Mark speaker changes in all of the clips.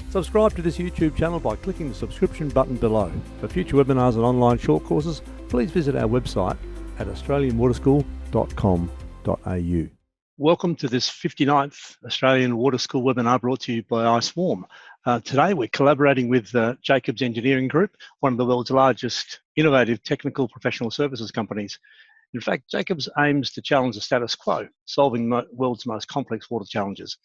Speaker 1: Subscribe to this YouTube channel by clicking the subscription button below. For future webinars and online short courses, please visit our website at australianwaterschool.com.au. Welcome to this 59th Australian Water School webinar brought to you by iSwarm. Today we're collaborating with Jacobs Engineering Group, one of the world's largest innovative technical professional services companies. In fact, Jacobs aims to challenge the status quo, solving the world's most complex water challenges.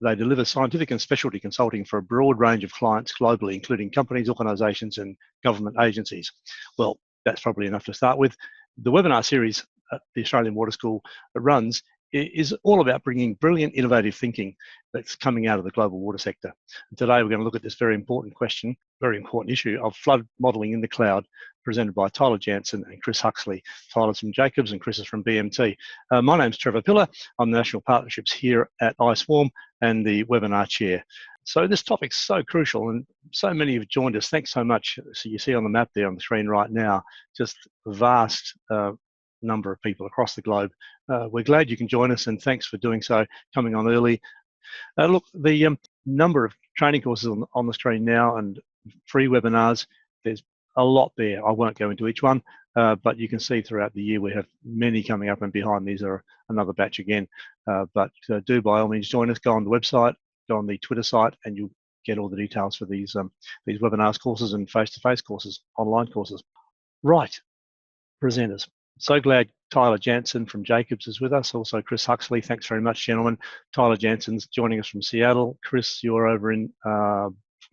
Speaker 1: They deliver scientific and specialty consulting for a broad range of clients globally, including companies, organisations and government agencies. Well, that's probably enough to start with. The webinar series the Australian Water School runs is all about bringing brilliant, innovative thinking that's coming out of the global water sector. And today we're going to look at this very important question, very important issue of flood modelling in the cloud, presented by Tyler Jansen and Chris Huxley. Tyler's from Jacobs and Chris is from BMT. My name's Trevor Pillar. I'm the National Partnerships here at iSwarm and the webinar chair. So this topic's so crucial and so many have joined us. Thanks so much. So you see on the map there on the screen right now, just a vast number of people across the globe. We're glad you can join us and thanks for doing so, coming on early. Look, the number of training courses on the screen now and free webinars, there's a lot there. I won't go into each one, but you can see throughout the year we have many coming up, and behind these are another batch again. But do by all means join us, go on the website, go on the Twitter site, and you'll get all the details for these webinars courses and face-to-face courses, online courses. Right, presenters. So glad Tyler Jansen from Jacobs is with us. Also Chris Huxley. Thanks very much, gentlemen. Tyler Jansen's joining us from Seattle. Chris, you're over in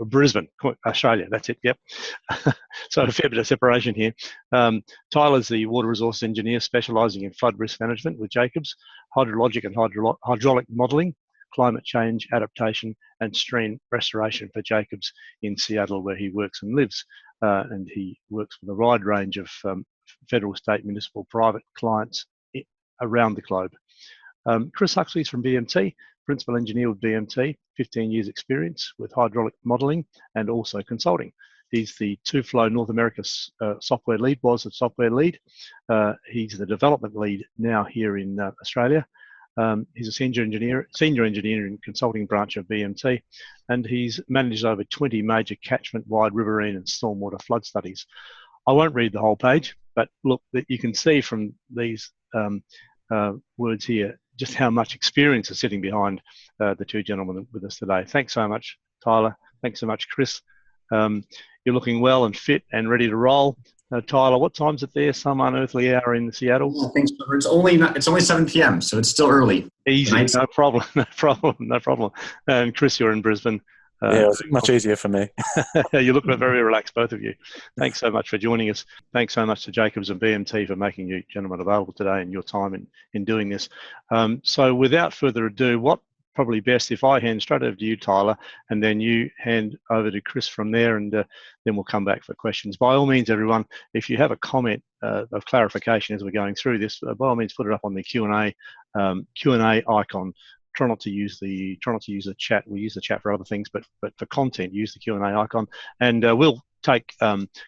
Speaker 1: Brisbane, Australia. That's it. Yep. So a fair bit of separation here. Tyler's the water resource engineer specialising in flood risk management with Jacobs, hydrologic and hydraulic modelling, climate change adaptation, and stream restoration for Jacobs in Seattle, where he works and lives. And he works with a wide range of federal, state, municipal, private clients around the globe. Chris Huxley is from BMT, principal engineer with BMT, 15 years experience with hydraulic modelling and also consulting. He's the TUFLOW North America software lead, was the software lead. He's the development lead now here in Australia. He's a senior engineer in consulting branch of BMT, and he's managed over 20 major catchment-wide riverine and stormwater flood studies. I won't read the whole page, but look, you can see from these words here just how much experience is sitting behind the two gentlemen with us today. Thanks so much, Tyler. Thanks so much, Chris. You're looking well and fit and ready to roll. Tyler, what time's it there? Some unearthly hour in Seattle?
Speaker 2: Yeah, thanks, Trevor. It's only 7 p.m., so it's still early.
Speaker 1: Easy, no problem. And Chris, you're in Brisbane.
Speaker 3: Yeah, it was much easier for me.
Speaker 1: You look very relaxed, both of you. Thanks so much for joining us. Thanks so much to Jacobs and BMT for making you gentlemen available today and your time in doing this. So without further ado, what probably best if I hand straight over to you, Tyler, and then you hand over to Chris from there, and then we'll come back for questions. By all means, everyone, if you have a comment of clarification as we're going through this, by all means, put it up on the Q&A icon. Try not to use the chat. We use the chat for other things, but for content, use the Q&A icon, and we'll take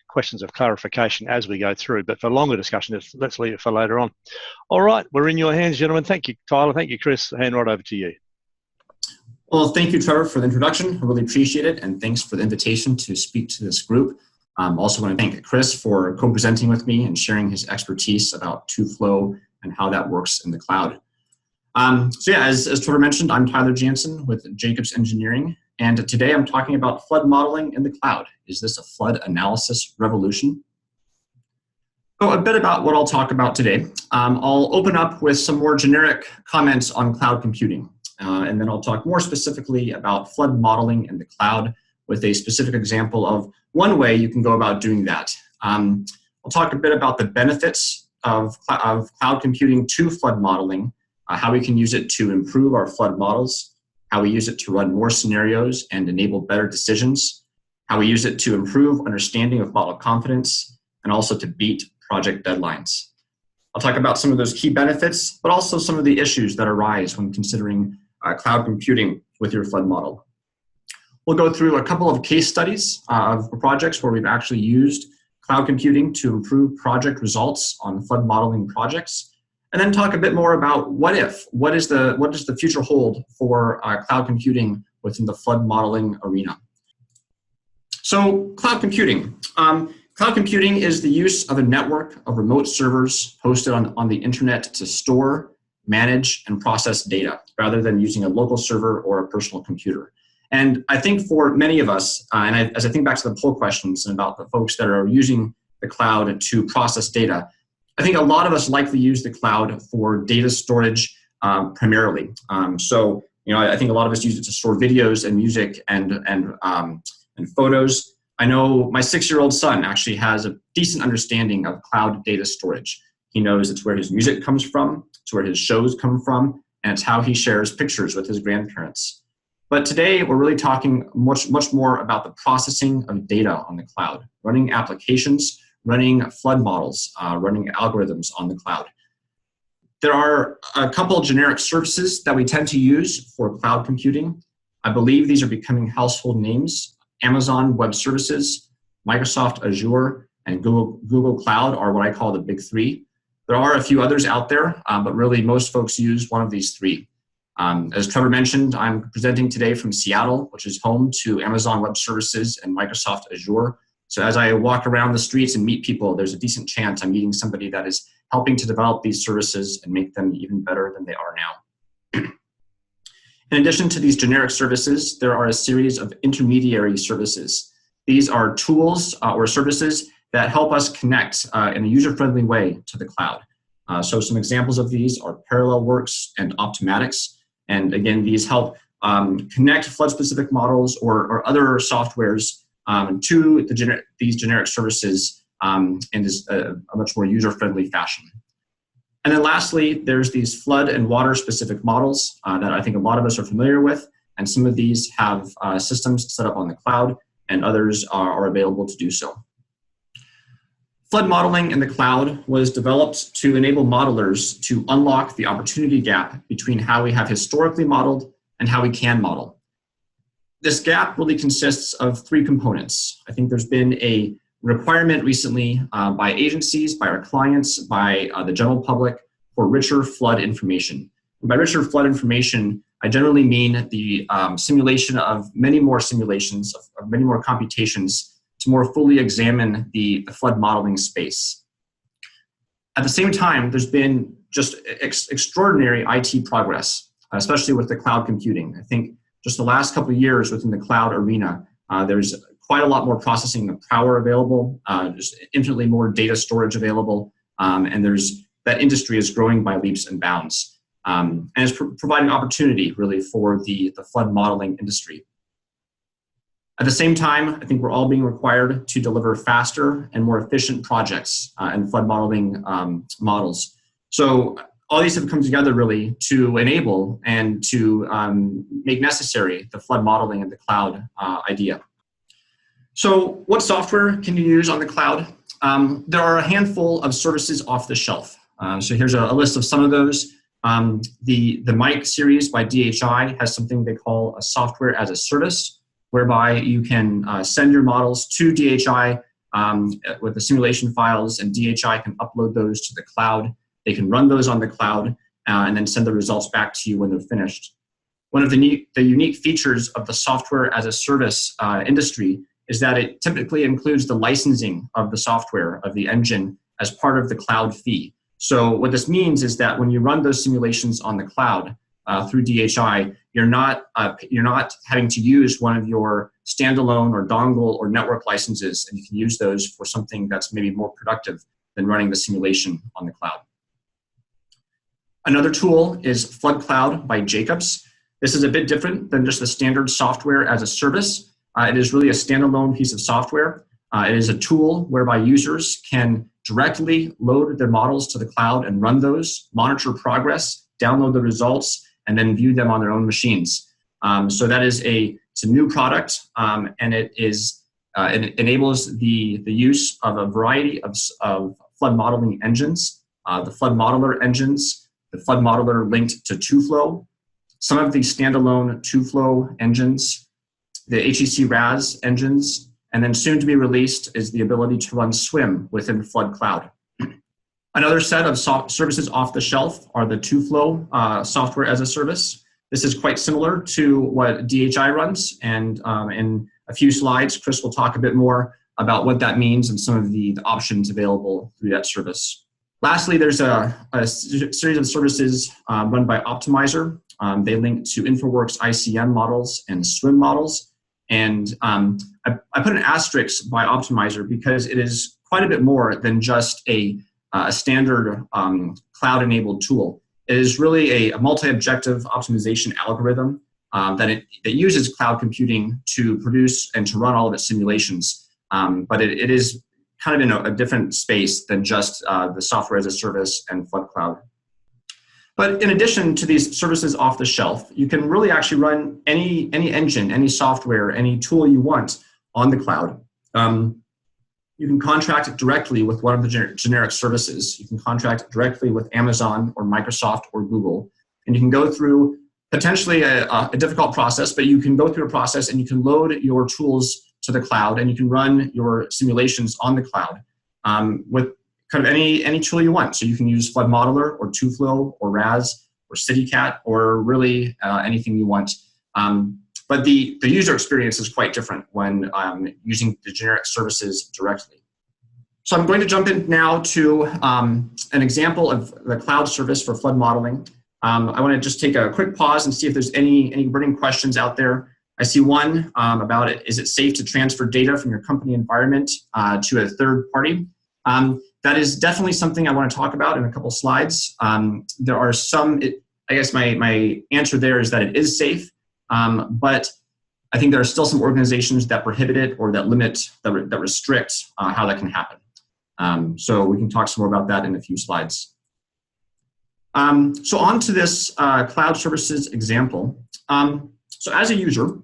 Speaker 1: questions of clarification as we go through. But for longer discussion, let's leave it for later on. All right, we're in your hands, gentlemen. Thank you, Tyler. Thank you, Chris. Hand right over to you.
Speaker 2: Well, thank you, Trevor, for the introduction. I really appreciate it, and thanks for the invitation to speak to this group. Also want to thank Chris for co-presenting with me and sharing his expertise about TUFLOW and how that works in the cloud. So yeah, as Trevor mentioned, I'm Tyler Jansen with Jacobs Engineering, and today I'm talking about flood modeling in the cloud. Is this a flood analysis revolution? So a bit about what I'll talk about today. I'll open up with some more generic comments on cloud computing, and then I'll talk more specifically about flood modeling in the cloud with a specific example of one way you can go about doing that. I'll talk a bit about the benefits of cloud computing to flood modeling, how we can use it to improve our flood models, how we use it to run more scenarios and enable better decisions, how we use it to improve understanding of model confidence, and also to beat project deadlines. I'll talk about some of those key benefits, but also some of the issues that arise when considering cloud computing with your flood model. We'll go through a couple of case studies of projects where we've actually used cloud computing to improve project results on flood modeling projects, and then talk a bit more about what does the future hold for cloud computing within the flood modeling arena. So cloud computing. Cloud computing is the use of a network of remote servers hosted on the internet to store, manage, and process data, rather than using a local server or a personal computer. And I think for many of us, as I think back to the poll questions and about the folks that are using the cloud to process data, I think a lot of us likely use the cloud for data storage primarily. So, I think a lot of us use it to store videos and music and photos. I know my 6-year-old son actually has a decent understanding of cloud data storage. He knows it's where his music comes from, it's where his shows come from, and it's how he shares pictures with his grandparents. But today, we're really talking much more about the processing of data on the cloud, running applications, running flood models, running algorithms on the cloud. There are a couple generic services that we tend to use for cloud computing. I believe these are becoming household names. Amazon Web Services, Microsoft Azure, and Google Cloud are what I call the big three. There are a few others out there, but really most folks use one of these three. As Trevor mentioned, I'm presenting today from Seattle, which is home to Amazon Web Services and Microsoft Azure. So as I walk around the streets and meet people, there's a decent chance I'm meeting somebody that is helping to develop these services and make them even better than they are now. In addition to these generic services, there are a series of intermediary services. These are tools or services that help us connect in a user-friendly way to the cloud. So some examples of these are ParallelWorks and Optimatics. And again, these help connect flood-specific models or other softwares to these generic services in a much more user-friendly fashion. And then lastly, there's these flood and water-specific models that I think a lot of us are familiar with, and some of these have systems set up on the cloud, and others are available to do so. Flood modeling in the cloud was developed to enable modelers to unlock the opportunity gap between how we have historically modeled and how we can model. This gap really consists of three components. I think there's been a requirement recently by agencies, by our clients, by the general public for richer flood information. And by richer flood information, I generally mean the simulation of many more simulations, of many more computations to more fully examine the flood modeling space. At the same time, there's been just extraordinary IT progress, especially with the cloud computing. I think just the last couple of years within the cloud arena, there's quite a lot more processing power available, just infinitely more data storage available, and that industry is growing by leaps and bounds. And it's providing opportunity really for the flood modeling industry. At the same time, I think we're all being required to deliver faster and more efficient projects and flood modeling models. So all these have come together really to enable and to make necessary the flood modeling and the cloud idea. So what software can you use on the cloud? There are a handful of services off the shelf. So here's a list of some of those. The Mike series by DHI has something they call a software as a service, whereby you can send your models to DHI with the simulation files, and DHI can upload those to the cloud. They can run those on the cloud and then send the results back to you when they're finished. One of the unique features of the software as a service industry is that it typically includes the licensing of the software, of the engine, as part of the cloud fee. So what this means is that when you run those simulations on the cloud through DHI, you're not having to use one of your standalone or dongle or network licenses, and you can use those for something that's maybe more productive than running the simulation on the cloud. Another tool is Flood Cloud by Jacobs. This is a bit different than just the standard software as a service. It is really a standalone piece of software. It is a tool whereby users can directly load their models to the cloud and run those, monitor progress, download the results, and then view them on their own machines. So that is it's a new product, and it enables the use of a variety of flood modeling engines, the Flood Modeller engines, the Flood Modeller linked to TUFLOW, some of the standalone TUFLOW engines, the HEC-RAS engines, and then soon to be released is the ability to run SWIM within Flood Cloud. Another set of services off the shelf are the TUFLOW software as a service. This is quite similar to what DHI runs, and a few slides, Chris will talk a bit more about what that means and some of the options available through that service. Lastly, there's a series of services run by Optimizer. They link to InfoWorks ICM models and SWIM models. And I put an asterisk by Optimizer because it is quite a bit more than just a standard cloud-enabled tool. It is really a multi-objective optimization algorithm that uses cloud computing to produce and to run all of its simulations. But it is kind of in a different space than just the software as a service and Flood Cloud. But in addition to these services off the shelf, you can really actually run any engine, any software, any tool you want on the cloud. You can contract directly with one of the generic services. You can contract directly with Amazon or Microsoft or Google. And you can go through potentially a difficult process, but you can go through a process and you can load your tools to the cloud and you can run your simulations on the cloud with kind of any tool you want. So you can use Flood Modeller or TUFLOW or RAS or CityCat or really anything you want. But the user experience is quite different when using the generic services directly. So I'm going to jump in now to an example of the cloud service for flood modeling. I want to just take a quick pause and see if there's any burning questions out there. I see one about it. Is it safe to transfer data from your company environment to a third party? That is definitely something I want to talk about in a couple slides. There are some, I guess my answer there is that it is safe, but I think there are still some organizations that prohibit it or that limit, that restrict how that can happen. So we can talk some more about that in a few slides. So on to this cloud services example. So as a user,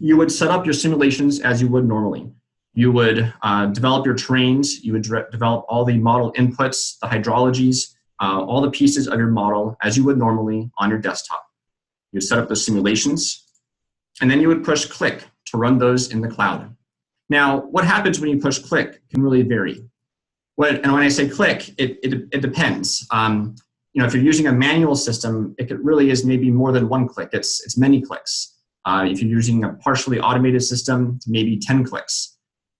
Speaker 2: you would set up your simulations as you would normally. You would develop your terrains, you would develop all the model inputs, the hydrologies, all the pieces of your model as you would normally on your desktop. You would set up those simulations, and then you would push click to run those in the cloud. Now, what happens when you push click can really vary. And when I say click, it depends. If you're using a manual system, it really is maybe more than one click. It's many clicks. If you're using a partially automated system, maybe 10 clicks.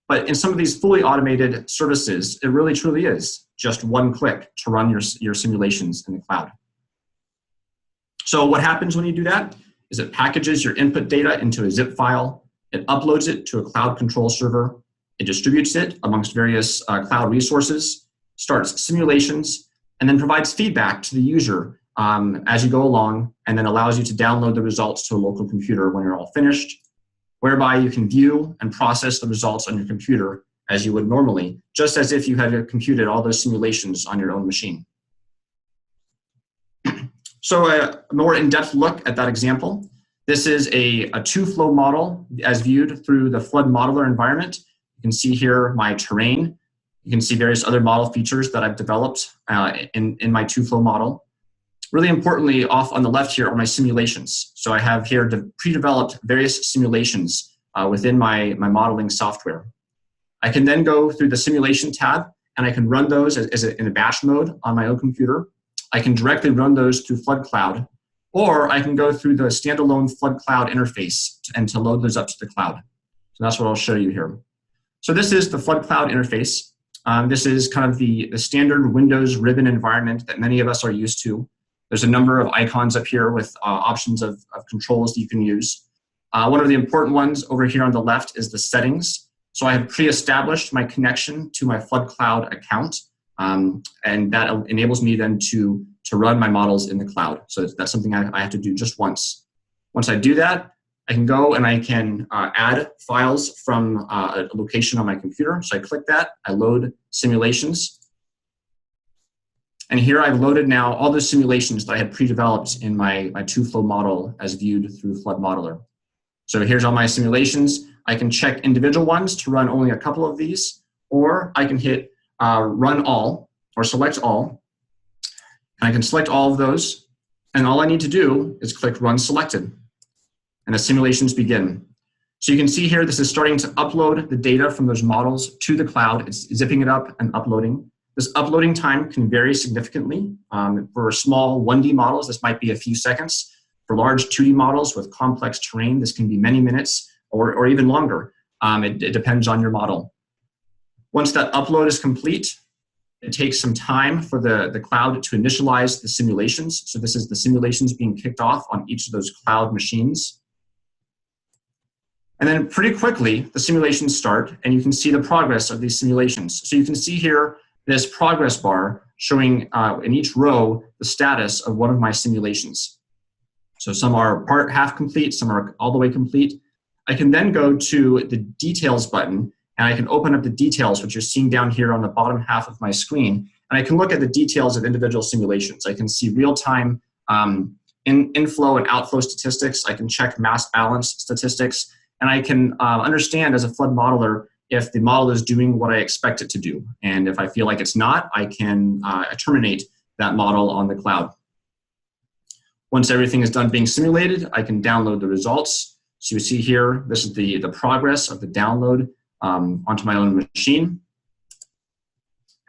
Speaker 2: But in some of these fully automated services, it really truly is just one click to run your simulations in the cloud. So what happens when you do that is it packages your input data into a zip file, it uploads it to a cloud control server, it distributes it amongst various cloud resources, starts simulations, and then provides feedback to the user as you go along, and then allows you to download the results to a local computer when you're all finished, whereby you can view and process the results on your computer as you would normally, just as if you had computed all those simulations on your own machine. So a more in-depth look at that example. This is a TUFLOW model as viewed through the Flood Modeller environment. You can see here my terrain. You can see various other model features that I've developed in my TUFLOW model. Really importantly, off on the left here are my simulations. So I have here pre-developed various simulations within my modeling software. I can then go through the simulation tab and I can run those in a batch mode on my own computer. I can directly run those through Flood Cloud, or I can go through the standalone Flood Cloud interface and to load those up to the cloud. So that's what I'll show you here. So this is the Flood Cloud interface. This is kind of the standard Windows ribbon environment that many of us are used to. There's a number of icons up here with options of controls that you can use. One of the important ones over here on the left is the settings. So I have pre-established my connection to my Flood Cloud account, and that enables me then to run my models in the cloud. So that's something I have to do just once. Once I do that, I can go and I can add files from a location on my computer. So I click that, I load simulations. And here I've loaded now all the simulations that I had pre-developed in my TUFLOW model as viewed through Flood Modeller. So here's all my simulations. I can check individual ones to run only a couple of these, or I can hit run all or select all. And I can select all of those. And all I need to do is click run selected. And the simulations begin. So you can see here, this is starting to upload the data from those models to the cloud. It's zipping it up and uploading. This uploading time can vary significantly. For small 1D models, this might be a few seconds. For large 2D models with complex terrain, this can be many minutes or even longer. It depends on your model. Once that upload is complete, it takes some time for the cloud to initialize the simulations. So this is the simulations being kicked off on each of those cloud machines. And then pretty quickly, the simulations start, and you can see the progress of these simulations. So you can see here this progress bar showing in each row the status of one of my simulations. So some are half complete, some are all the way complete. I can then go to the details button, and I can open up the details, which you're seeing down here on the bottom half of my screen. And I can look at the details of individual simulations. I can see real-time inflow and outflow statistics. I can check mass balance statistics. And I can understand as a flood modeler if the model is doing what I expect it to do. And if I feel like it's not, I can terminate that model on the cloud. Once everything is done being simulated, I can download the results. So you see here, this is the progress of the download onto my own machine.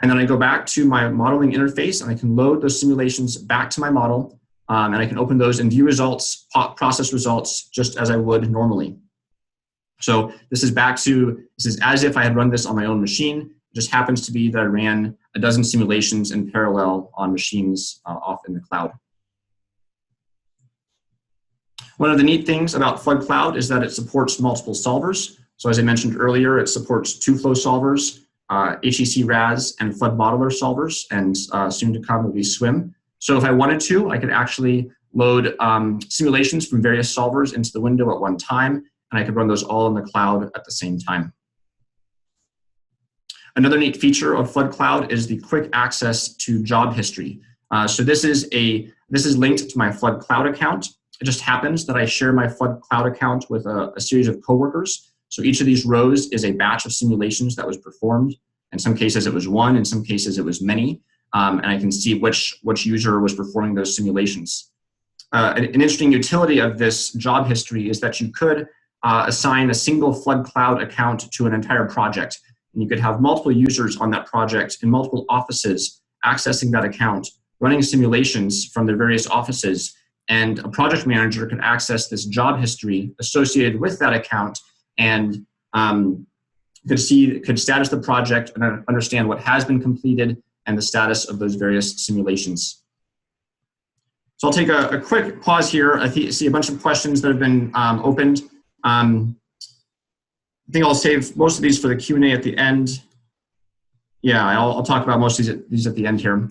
Speaker 2: And then I go back to my modeling interface, and I can load those simulations back to my model, and I can open those and view results, process results, just as I would normally. So this is as if I had run this on my own machine. It just happens to be that I ran a dozen simulations in parallel on machines off in the cloud. One of the neat things about Flood Cloud is that it supports multiple solvers. So as I mentioned earlier, it supports TUFLOW solvers, HEC-RAS and Flood Modeller solvers, and soon to come will be SWIM. So if I wanted to, I could actually load simulations from various solvers into the window at one time, and I could run those all in the cloud at the same time. Another neat feature of Flood Cloud is the quick access to job history. So this is linked to my Flood Cloud account. It just happens that I share my Flood Cloud account with a series of coworkers. So each of these rows is a batch of simulations that was performed. In some cases it was one, in some cases it was many, and I can see which user was performing those simulations. An interesting utility of this job history is that you could assign a single Flood Cloud account to an entire project. And you could have multiple users on that project in multiple offices accessing that account, running simulations from their various offices, and a project manager could access this job history associated with that account and could status the project and understand what has been completed and the status of those various simulations. So I'll take a quick pause here. I see a bunch of questions that have been opened. I think I'll save most of these for the Q&A at the end. Yeah, I'll talk about most of these at the end here.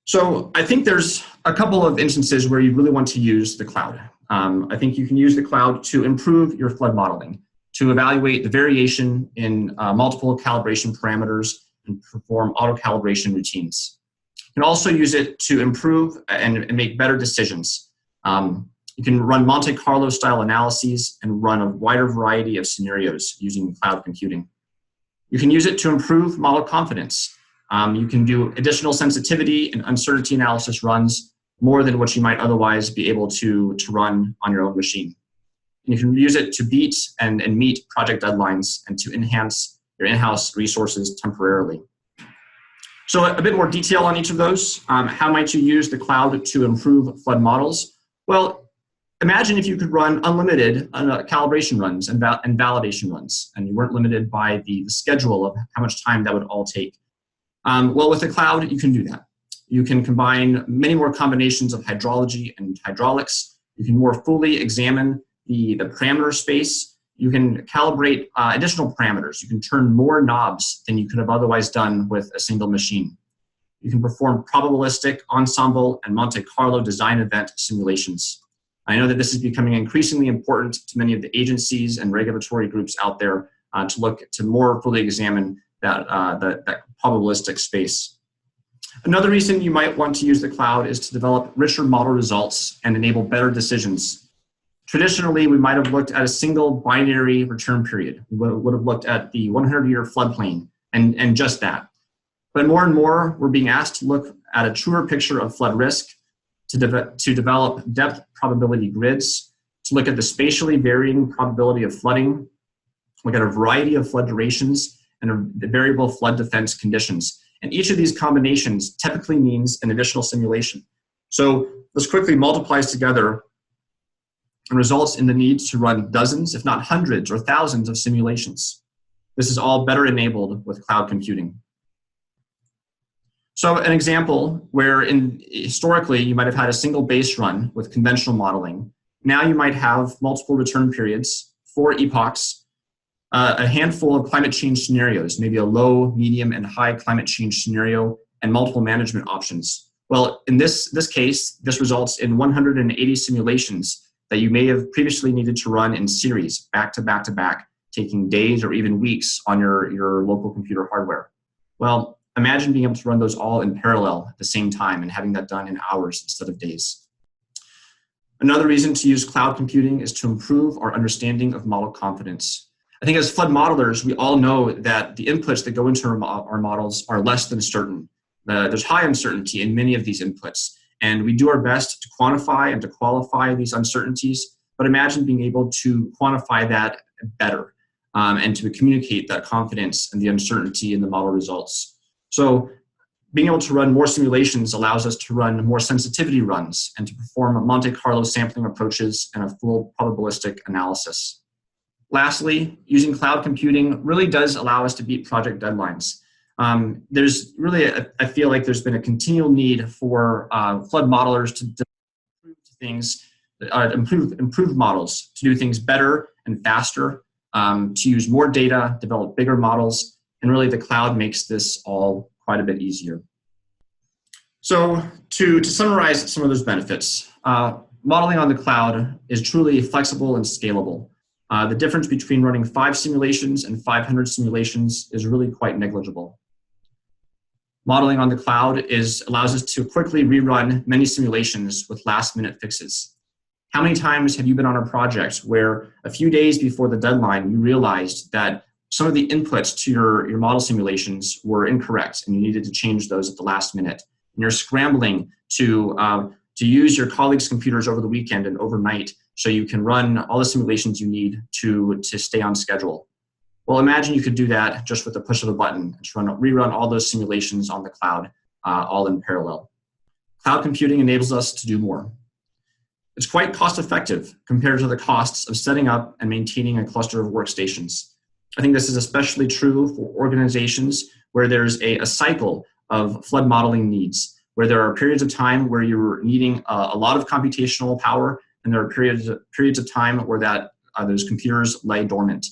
Speaker 2: So I think there's a couple of instances where you really want to use the cloud. I think you can use the cloud to improve your flood modeling, to evaluate the variation in multiple calibration parameters and perform auto-calibration routines. You can also use it to improve and make better decisions. You can run Monte Carlo style analyses and run a wider variety of scenarios using cloud computing. You can use it to improve model confidence. You can do additional sensitivity and uncertainty analysis runs more than what you might otherwise be able to run on your own machine. And you can use it to beat and meet project deadlines and to enhance your in-house resources temporarily. So a bit more detail on each of those. How might you use the cloud to improve flood models? Well, imagine if you could run unlimited calibration runs and validation runs, and you weren't limited by the schedule of how much time that would all take. Well, with the cloud, you can do that. You can combine many more combinations of hydrology and hydraulics. You can more fully examine the parameter space. You can calibrate additional parameters. You can turn more knobs than you could have otherwise done with a single machine. You can perform probabilistic, ensemble, and Monte Carlo design event simulations. I know that this is becoming increasingly important to many of the agencies and regulatory groups out there to look to more fully examine that probabilistic space. Another reason you might want to use the cloud is to develop richer model results and enable better decisions. Traditionally, we might have looked at a single binary return period. We would have looked at the 100-year floodplain and just that. But more and more, we're being asked to look at a truer picture of flood risk, to develop depth probability grids, to look at the spatially varying probability of flooding, look at a variety of flood durations, and the variable flood defense conditions. And each of these combinations typically means an additional simulation. So this quickly multiplies together and results in the need to run dozens, if not hundreds or thousands of simulations. This is all better enabled with cloud computing. So an example where historically you might have had a single base run with conventional modeling. Now you might have multiple return periods, 4 epochs, a handful of climate change scenarios, maybe a low, medium, and high climate change scenario, and multiple management options. Well, in this case, this results in 180 simulations that you may have previously needed to run in series, back to back to back, taking days or even weeks on your local computer hardware. Well, imagine being able to run those all in parallel at the same time and having that done in hours instead of days. Another reason to use cloud computing is to improve our understanding of model confidence. I think as flood modelers, we all know that the inputs that go into our models are less than certain. There's high uncertainty in many of these inputs, and we do our best to quantify and to qualify these uncertainties, but imagine being able to quantify that better and to communicate that confidence and the uncertainty in the model results. So being able to run more simulations allows us to run more sensitivity runs and to perform Monte Carlo sampling approaches and a full probabilistic analysis. Lastly, using cloud computing really does allow us to beat project deadlines. There's really, I feel like there's been a continual need for flood modelers to improve things, improve models, to do things better and faster, to use more data, develop bigger models, and really the cloud makes this all quite a bit easier. So to summarize some of those benefits, modeling on the cloud is truly flexible and scalable. The difference between running 5 simulations and 500 simulations is really quite negligible. Modeling on the cloud allows us to quickly rerun many simulations with last-minute fixes. How many times have you been on a project where a few days before the deadline you realized that some of the inputs to your model simulations were incorrect and you needed to change those at the last minute? And you're scrambling to use your colleagues' computers over the weekend and overnight so you can run all the simulations you need to stay on schedule. Well, imagine you could do that just with the push of a button, to rerun all those simulations on the cloud, all in parallel. Cloud computing enables us to do more. It's quite cost effective compared to the costs of setting up and maintaining a cluster of workstations. I think this is especially true for organizations where there's a cycle of flood modeling needs, where there are periods of time where you're needing a lot of computational power, and there are periods of time where those computers lay dormant.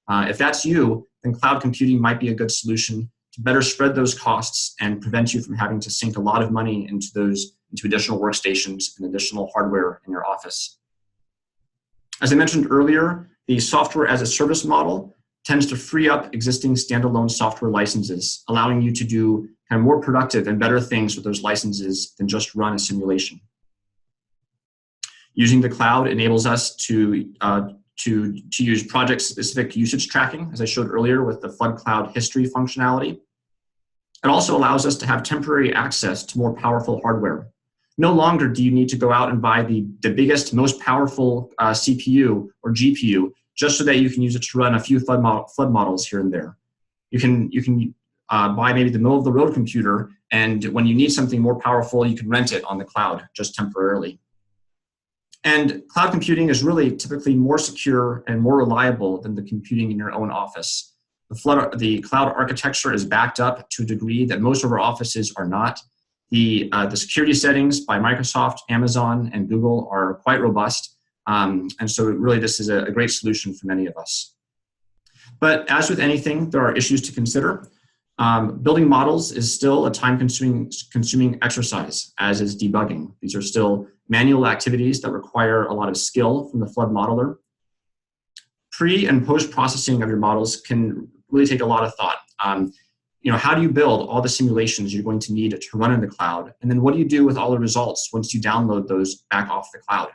Speaker 2: If that's you, then cloud computing might be a good solution to better spread those costs and prevent you from having to sink a lot of money into additional workstations and additional hardware in your office. As I mentioned earlier, the software as a service model tends to free up existing standalone software licenses, allowing you to do kind of more productive and better things with those licenses than just run a simulation. Using the cloud enables us to use project-specific usage tracking, as I showed earlier with the Flood Cloud history functionality. It also allows us to have temporary access to more powerful hardware. No longer do you need to go out and buy the biggest, most powerful CPU or GPU just so that you can use it to run a few flood models here and there. You can buy maybe the middle-of-the-road computer, and when you need something more powerful, you can rent it on the cloud just temporarily. And cloud computing is really typically more secure and more reliable than the computing in your own office. The cloud architecture is backed up to a degree that most of our offices are not. The security settings by Microsoft, Amazon, and Google are quite robust. And so really this is a great solution for many of us. But as with anything, there are issues to consider. Building models is still a time-consuming exercise, as is debugging. These are still manual activities that require a lot of skill from the flood modeler. Pre- and post-processing of your models can really take a lot of thought. How do you build all the simulations you're going to need to run in the cloud? And then what do you do with all the results once you download those back off the cloud?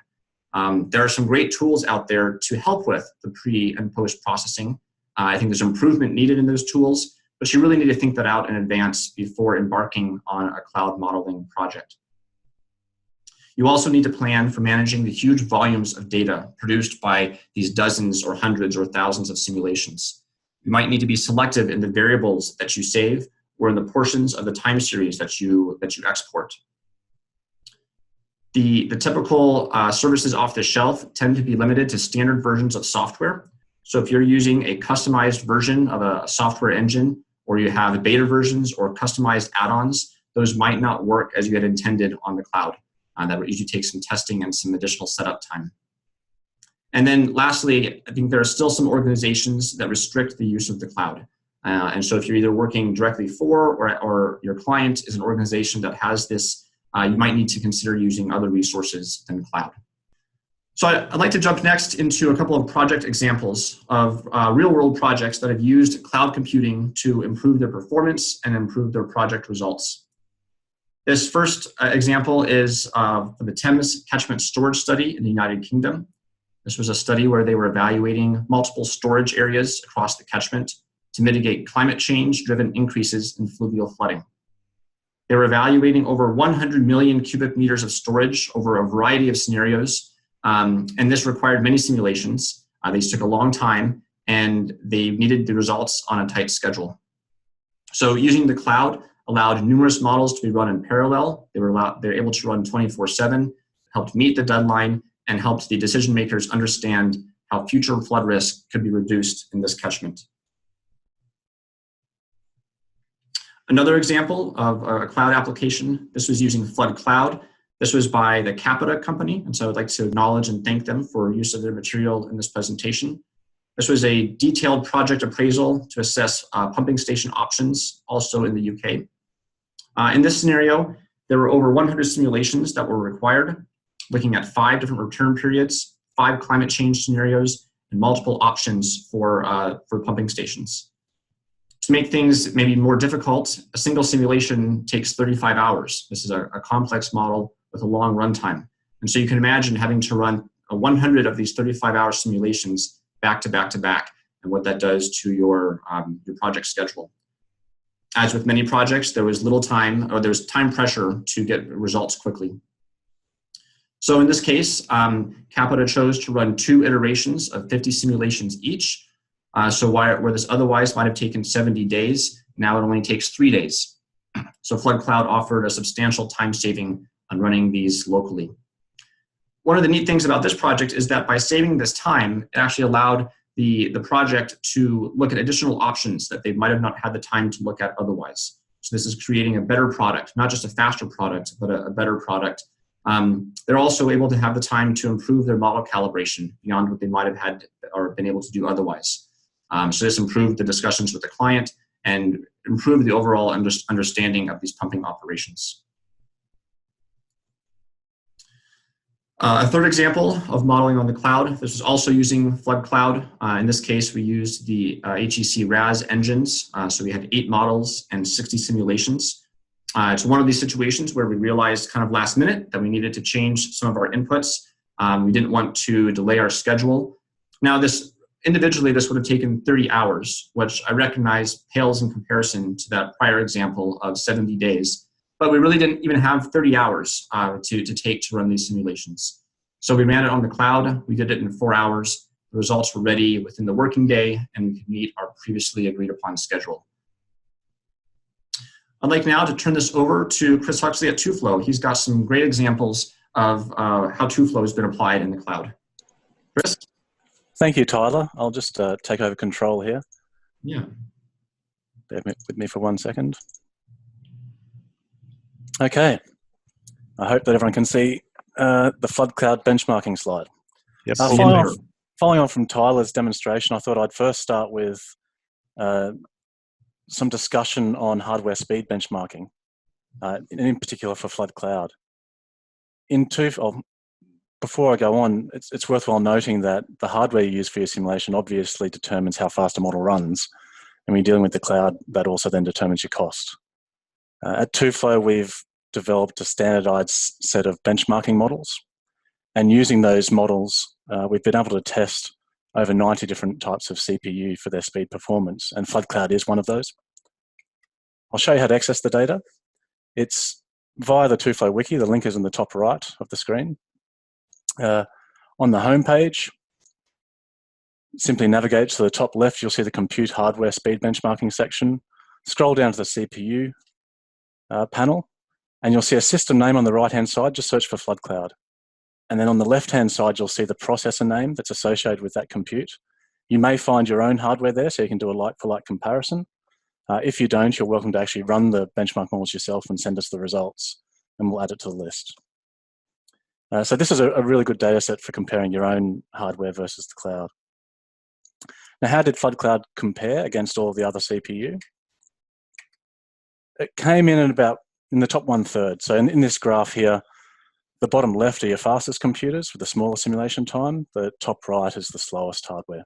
Speaker 2: There are some great tools out there to help with the pre- and post-processing. I think there's improvement needed in those tools, but you really need to think that out in advance before embarking on a cloud modeling project. You also need to plan for managing the huge volumes of data produced by these dozens or hundreds or thousands of simulations. You might need to be selective in the variables that you save or in the portions of the time series that you export. The typical services off the shelf tend to be limited to standard versions of software. So if you're using a customized version of a software engine, or you have beta versions or customized add-ons, those might not work as you had intended on the cloud. That would usually take some testing and some additional setup time. And then lastly, I think there are still some organizations that restrict the use of the cloud. And so if you're either working directly for or your client is an organization that has this, you might need to consider using other resources than cloud. So I'd like to jump next into a couple of project examples of real-world projects that have used cloud computing to improve their performance and improve their project results. This first example is for the Thames Catchment Storage Study in the United Kingdom. This was a study where they were evaluating multiple storage areas across the catchment to mitigate climate change-driven increases in fluvial flooding. They were evaluating over 100 million cubic meters of storage over a variety of scenarios, and this required many simulations. These took a long time, and they needed the results on a tight schedule. So using the cloud allowed numerous models to be run in parallel. They were able to run 24/7, helped meet the deadline, and helped the decision makers understand how future flood risk could be reduced in this catchment. Another example of a cloud application, this was using Flood Cloud. This was by the Capita company, and so I would like to acknowledge and thank them for use of their material in this presentation. This was a detailed project appraisal to assess pumping station options, also in the UK. In this scenario, there were over 100 simulations that were required, looking at 5 different return periods, 5 climate change scenarios, and multiple options for pumping stations. To make things maybe more difficult, a single simulation takes 35 hours. This is a complex model with a long runtime. And so you can imagine having to run 100 of these 35-hour simulations back to back to back, and what that does to your project schedule. As with many projects, there was little time, or there was time pressure to get results quickly. So in this case, Capita chose to run 2 iterations of 50 simulations each. So where this otherwise might have taken 70 days, now it only takes 3 days. So Flood Cloud offered a substantial time saving on running these locally. One of the neat things about this project is that by saving this time, it actually allowed the project to look at additional options that they might have not had the time to look at otherwise. So this is creating a better product, not just a faster product, but a better product. They're also able to have the time to improve their model calibration beyond what they might have had or been able to do otherwise. So this improved the discussions with the client and improved the overall understanding of these pumping operations. A third example of modeling on the cloud, this was also using Flood Cloud. In this case, we used the HEC-RAS engines. So we had 8 models and 60 simulations. It's one of these situations where we realized kind of last minute that we needed to change some of our inputs. We didn't want to delay our schedule. Now individually, this would have taken 30 hours, which I recognize pales in comparison to that prior example of 70 days. But we really didn't even have 30 hours to take to run these simulations. So we ran it on the cloud. We did it in 4 hours. The results were ready within the working day, and we could meet our previously agreed upon schedule. I'd like now to turn this over to Chris Huxley at TUFLOW. He's got some great examples of how TUFLOW has been applied in the cloud. Chris?
Speaker 3: Thank you, Tyler. I'll just take over control here.
Speaker 2: Yeah.
Speaker 3: Bear with me for 1 second. Okay. I hope that everyone can see the Flood Cloud benchmarking slide.
Speaker 1: Yep.
Speaker 3: Following on from Tyler's demonstration, I thought I'd first start with some discussion on hardware speed benchmarking, in particular for Flood Cloud. Before I go on, it's worthwhile noting that the hardware you use for your simulation obviously determines how fast a model runs. And when you're dealing with the cloud, that also then determines your cost. At TUFLOW, we've developed a standardized set of benchmarking models. And using those models, we've been able to test over 90 different types of CPU for their speed performance. And Flood Cloud is one of those. I'll show you how to access the data. It's via the TUFLOW wiki. The link is in the top right of the screen. On the home page, simply navigate to the top left. You'll see the compute hardware speed benchmarking section. Scroll down to the CPU panel, And you'll see a system name on the right-hand side, just search for flood cloud. And then on the left-hand side, you'll see the processor name that's associated with that compute. You may find your own hardware there, so you can do a like-for-like comparison. If you don't, you're welcome to actually run the benchmark models yourself and send us the results, and we'll add it to the list. So this is a really good data set for comparing your own hardware versus the cloud. Now, how did Flood Cloud compare against all the other CPU? It came in at about in the top 1/3. So in this graph here, the bottom left are your fastest computers with the smaller simulation time. The top right is the slowest hardware.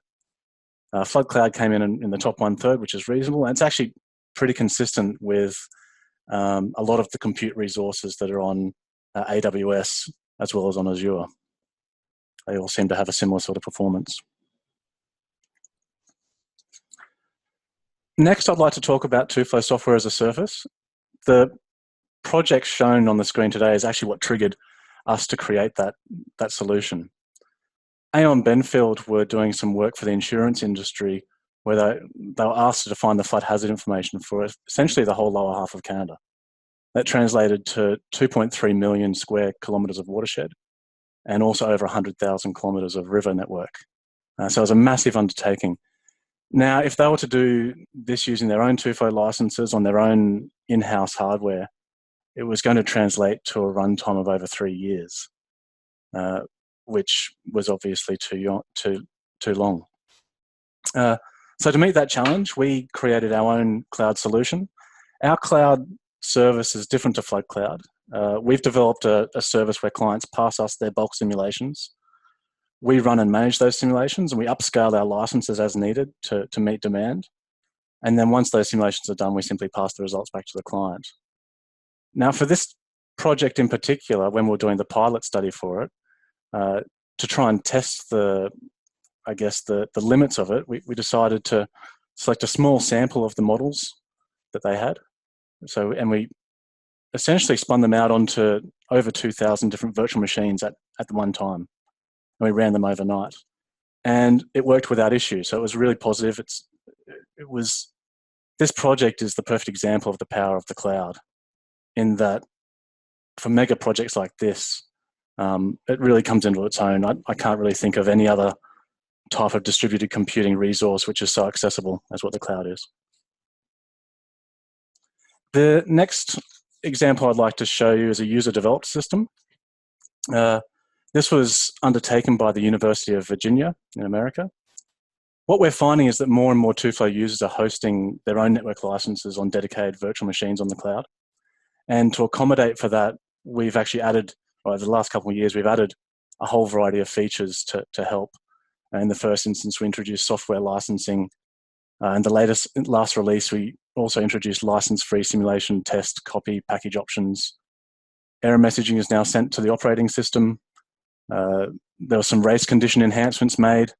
Speaker 3: Flood Cloud came in the top 1/3, which is reasonable. And it's actually pretty consistent with a lot of the compute resources that are on AWS as well as on Azure. They all seem to have a similar sort of performance. Next, I'd like to talk about TUFLOW software as a service. The project shown on the screen today is actually what triggered us to create that solution. Aon Benfield were doing some work for the insurance industry where they were asked to define the flood hazard information for essentially the whole lower half of Canada. That translated to 2.3 million square kilometres of watershed and also over 100,000 kilometres of river network. So it was a massive undertaking. Now, if they were to do this using their own TUFLOW licenses on their own in-house hardware, it was going to translate to a runtime of over 3 years, which was obviously too long. So to meet that challenge, we created our own cloud solution. Our cloud service is different to Flood Cloud. We've developed a service where clients pass us their bulk simulations. We run and manage those simulations, and we upscale our licenses as needed to meet demand. And then once those simulations are done, we simply pass the results back to the client. Now, for this project in particular, when we're doing the pilot study for it, to try and test the limits of it, we decided to select a small sample of the models that they had. And we essentially spun them out onto over 2,000 different virtual machines at the one time. And we ran them overnight. And it worked without issue. So it was really positive. This project is the perfect example of the power of the cloud, in that for mega projects like this, it really comes into its own. I can't really think of any other type of distributed computing resource which is so accessible as what the cloud is. The next example I'd like to show you is a user-developed system. This was undertaken by the University of Virginia in America. What we're finding is that more and more TUFLOW users are hosting their own network licenses on dedicated virtual machines on the cloud. And to accommodate for that, we've actually added, over the last couple of years, we've added a whole variety of features to help. In the first instance, we introduced software licensing. In the last release, we also introduced license-free simulation, test, copy, package options. Error messaging is now sent to the operating system. There were some race condition enhancements made.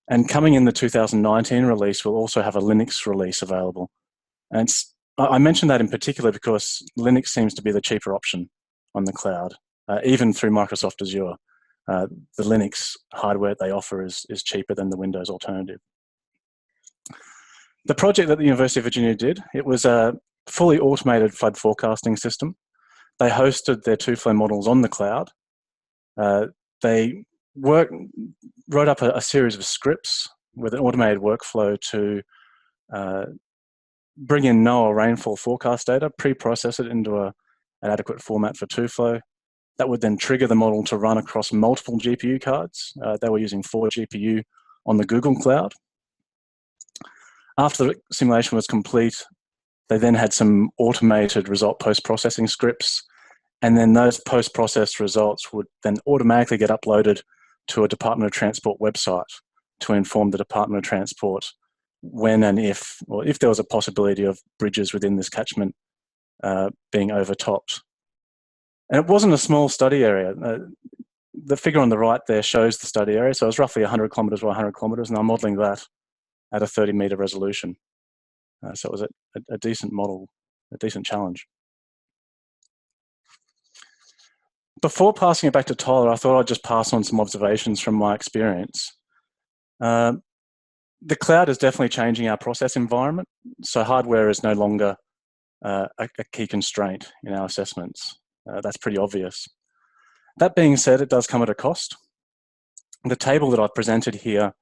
Speaker 3: And coming in the 2019 release, we'll also have a Linux release available. And I mention that in particular because Linux seems to be the cheaper option on the cloud, even through Microsoft Azure. The Linux hardware they offer is cheaper than the Windows alternative. The project that the University of Virginia did, it was a fully automated flood forecasting system. They hosted their TUFLOW models on the cloud. They wrote up a series of scripts with an automated workflow to bring in NOAA rainfall forecast data, pre-process it into an adequate format for TUFLOW. That would then trigger the model to run across multiple GPU cards. They were using 4 GPU on the Google Cloud. After the simulation was complete, they then had some automated result post-processing scripts, and then those post-processed results would then automatically get uploaded to a Department of Transport website to inform the Department of Transport when and if there was a possibility of bridges within this catchment being overtopped. And it wasn't a small study area. The figure on the right there shows the study area, so it was roughly 100 kilometres by 100 kilometres, and I'm modelling that at a 30-metre resolution. So it was a decent model, a decent challenge. Before passing it back to Tyler, I thought I'd just pass on some observations from my experience. The cloud is definitely changing our process environment, so hardware is no longer a key constraint in our assessments. That's pretty obvious. That being said, it does come at a cost. The table that I've presented here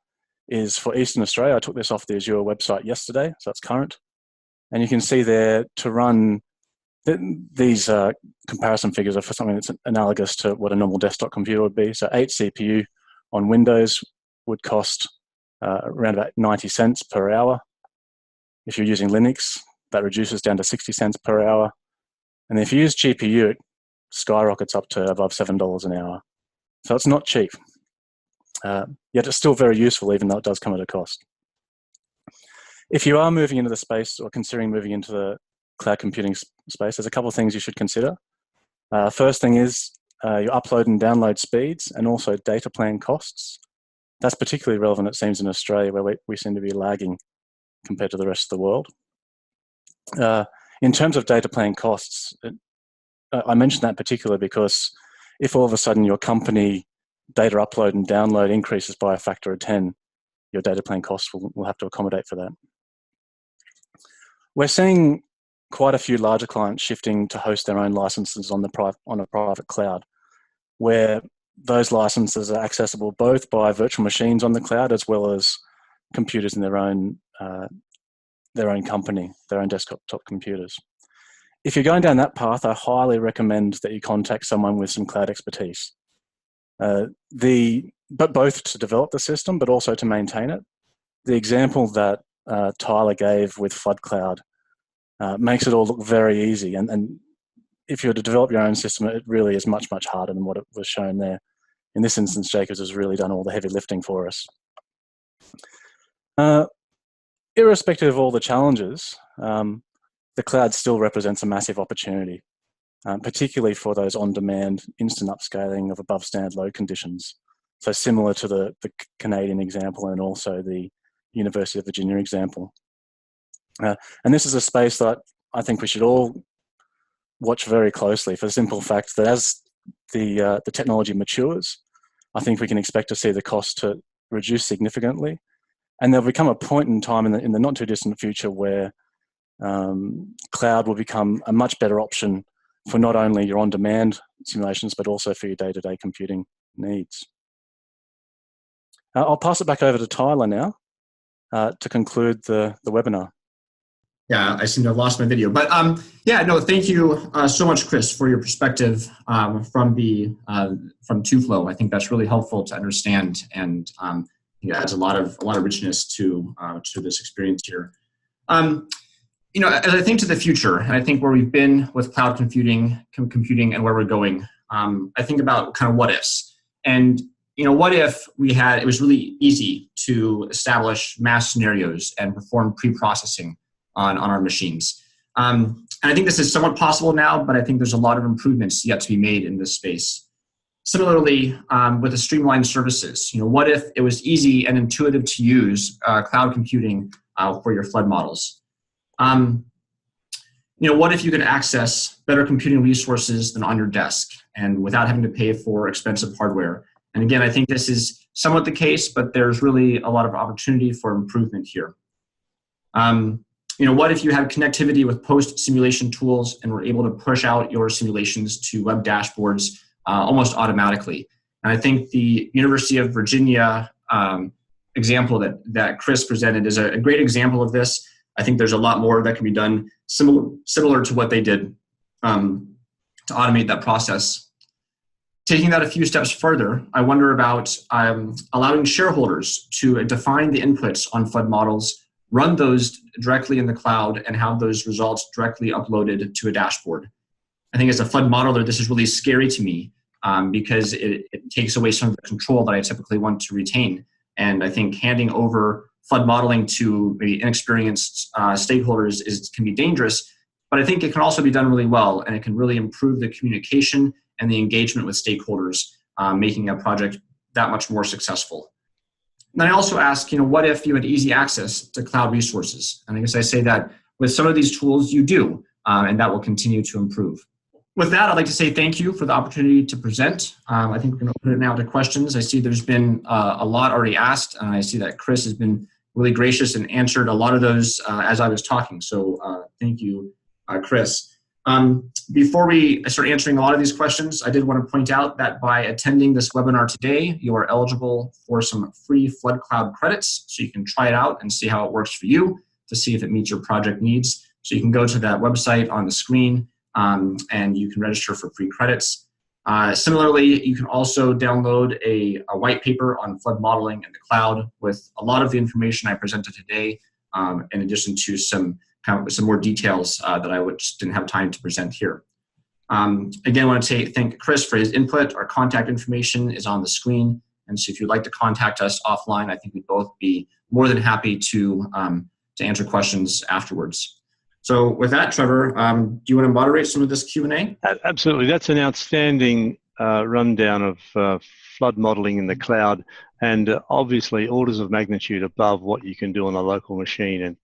Speaker 3: is for Eastern Australia. I took this off the Azure website yesterday, so it's current. And you can see there to run these comparison figures are for something that's analogous to what a normal desktop computer would be. So 8 CPU on Windows would cost around about 90 cents per hour. If you're using Linux, that reduces down to 60 cents per hour. And if you use GPU, it skyrockets up to above $7 an hour. So it's not cheap. Yet it's still very useful, even though it does come at a cost. If you are moving into the space or considering moving into the cloud computing space, there's a couple of things you should consider. First thing is your upload and download speeds and also data plan costs. That's particularly relevant, it seems, in Australia, where we seem to be lagging compared to the rest of the world. In terms of data plan costs, I mention that particularly because if all of a sudden your company data upload and download increases by a factor of 10, your data plan costs will have to accommodate for that. We're seeing quite a few larger clients shifting to host their own licenses on a private cloud, where those licenses are accessible both by virtual machines on the cloud as well as computers in their own company, their own desktop computers. If you're going down that path, I highly recommend that you contact someone with some cloud expertise. But both to develop the system, but also to maintain it. The example that Tyler gave with Flood Cloud makes it all look very easy. And if you were to develop your own system, it really is much, much harder than what it was shown there. In this instance, Jacobs has really done all the heavy lifting for us. Irrespective of all the challenges, the cloud still represents a massive opportunity, particularly for those on-demand instant upscaling of above standard load conditions. So similar to the Canadian example and also the University of Virginia example. And this is a space that I think we should all watch very closely for the simple fact that as the technology matures, I think we can expect to see the cost to reduce significantly. And there'll become a point in time in the not too distant future where cloud will become a much better option for not only your on-demand simulations, but also for your day-to-day computing needs. I'll pass it back over to Tyler now to conclude the webinar.
Speaker 2: Yeah, I seem to have lost my video, but yeah, no, thank you so much, Chris, for your perspective from TUFLOW. I think that's really helpful to understand, and adds a lot of richness to this experience here. As I think to the future, and I think where we've been with cloud computing and where we're going, I think about kind of what ifs. And what if it was really easy to establish mass scenarios and perform pre-processing on our machines. And I think this is somewhat possible now, but I think there's a lot of improvements yet to be made in this space. Similarly, with the streamlined services, what if it was easy and intuitive to use cloud computing for your flood models? What if you could access better computing resources than on your desk and without having to pay for expensive hardware? And again, I think this is somewhat the case, but there's really a lot of opportunity for improvement here. What if you had connectivity with post-simulation tools and were able to push out your simulations to web dashboards almost automatically? And I think the University of Virginia example that Chris presented is a great example of this. I think there's a lot more that can be done similar to what they did to automate that process. Taking that a few steps further, I wonder about allowing shareholders to define the inputs on flood models, run those directly in the cloud, and have those results directly uploaded to a dashboard. I think as a flood modeler, this is really scary to me because it takes away some of the control that I typically want to retain. And I think handing over flood modeling to maybe inexperienced stakeholders can be dangerous, but I think it can also be done really well, and it can really improve the communication and the engagement with stakeholders, making a project that much more successful. And then I also ask, what if you had easy access to cloud resources? And I guess I say that with some of these tools you do, and that will continue to improve. With that, I'd like to say thank you for the opportunity to present. I think we're going to put it now to questions. I see there's been a lot already asked, and I see that Chris has been really gracious and answered a lot of those as I was talking. So thank you, Chris. Before we start answering a lot of these questions, I did want to point out that by attending this webinar today, you are eligible for some free Flood Cloud credits, so you can try it out and see how it works for you to see if it meets your project needs. So you can go to that website on the screen and you can register for free credits. Similarly, you can also download a white paper on flood modeling in the cloud with a lot of the information I presented today, in addition to some more details that I just didn't have time to present here. Again, I want to thank Chris for his input. Our contact information is on the screen, and so if you'd like to contact us offline, I think we'd both be more than happy to answer questions afterwards. So with that, Trevor, do you want to moderate some of this Q&A?
Speaker 1: Absolutely. That's an outstanding rundown of flood modeling in the cloud, and obviously orders of magnitude above what you can do on a local machine,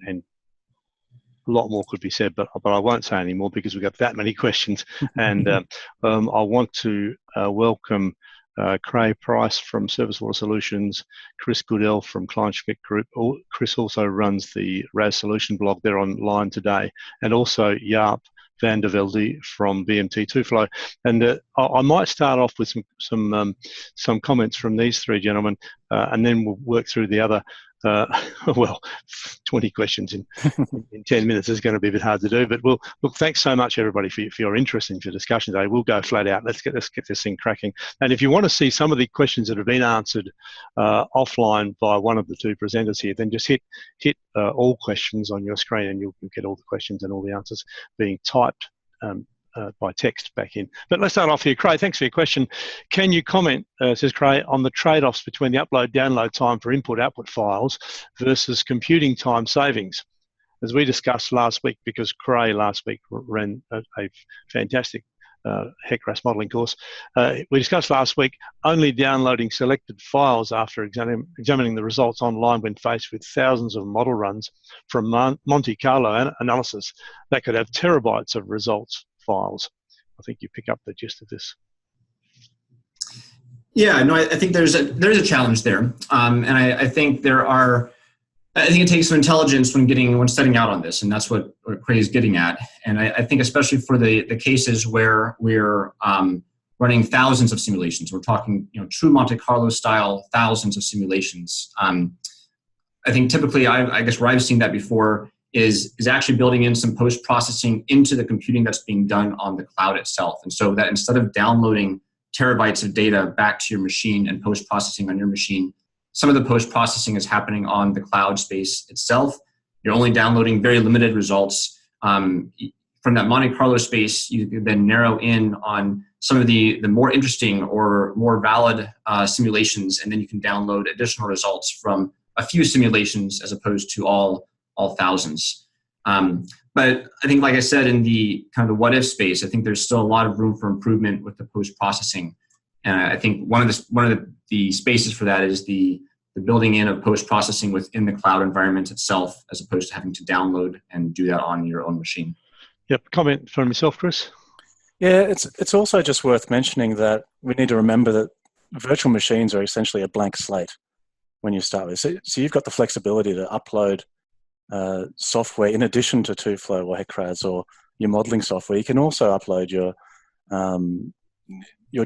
Speaker 1: and a lot more could be said, but I won't say any more because we've got that many questions. And I want to welcome Craig Price from Surface Water Solutions, Chris Goodell from Client Schmidt Group. Chris also runs the RAS Solution blog. They're online today, and also Jaap van der Velde from BMT TUFLOW. And I might start off with some comments from these three gentlemen, and then we'll work through the other. 20 questions in 10 minutes is going to be a bit hard to do, but look, thanks so much everybody for your interest in the discussion today. We'll go flat out. Let's get this thing cracking. And if you want to see some of the questions that have been answered offline by one of the two presenters here, then just hit all questions on your screen, and you'll get all the questions and all the answers being typed by text back in. But let's start off here. Craig, thanks for your question. Can you comment, says Craig, on the trade-offs between the upload-download time for input-output files versus computing time savings? As we discussed last week, because Craig last week ran a fantastic HEC-RAS modelling course, we discussed last week only downloading selected files after examining the results online when faced with thousands of model runs from Monte Carlo analysis that could have terabytes of results files. I think you pick up the gist of this.
Speaker 2: Yeah, no, I think there's a challenge there, and I think I think it takes some intelligence when setting out on this, and that's what Craig is getting at. And I think especially for the cases where we're running thousands of simulations, we're talking true Monte Carlo style thousands of simulations. I think typically, I guess where I've seen that before is actually building in some post-processing into the computing that's being done on the cloud itself. And so that instead of downloading terabytes of data back to your machine and post-processing on your machine, some of the post-processing is happening on the cloud space itself. You're only downloading very limited results. From that Monte Carlo space, you can then narrow in on some of the more interesting or more valid simulations, and then you can download additional results from a few simulations as opposed to all thousands. But I think, like I said, in the kind of the what-if space, I think there's still a lot of room for improvement with the post-processing. And I think one of the spaces for that is the building in of post-processing within the cloud environment itself, as opposed to having to download and do that on your own machine. Yep.
Speaker 1: Comment from yourself, Chris?
Speaker 3: Yeah, it's also just worth mentioning that we need to remember that virtual machines are essentially a blank slate when you start with. So you've got the flexibility to upload software in addition to TUFLOW or HEC-RAS or your modeling software. You can also upload your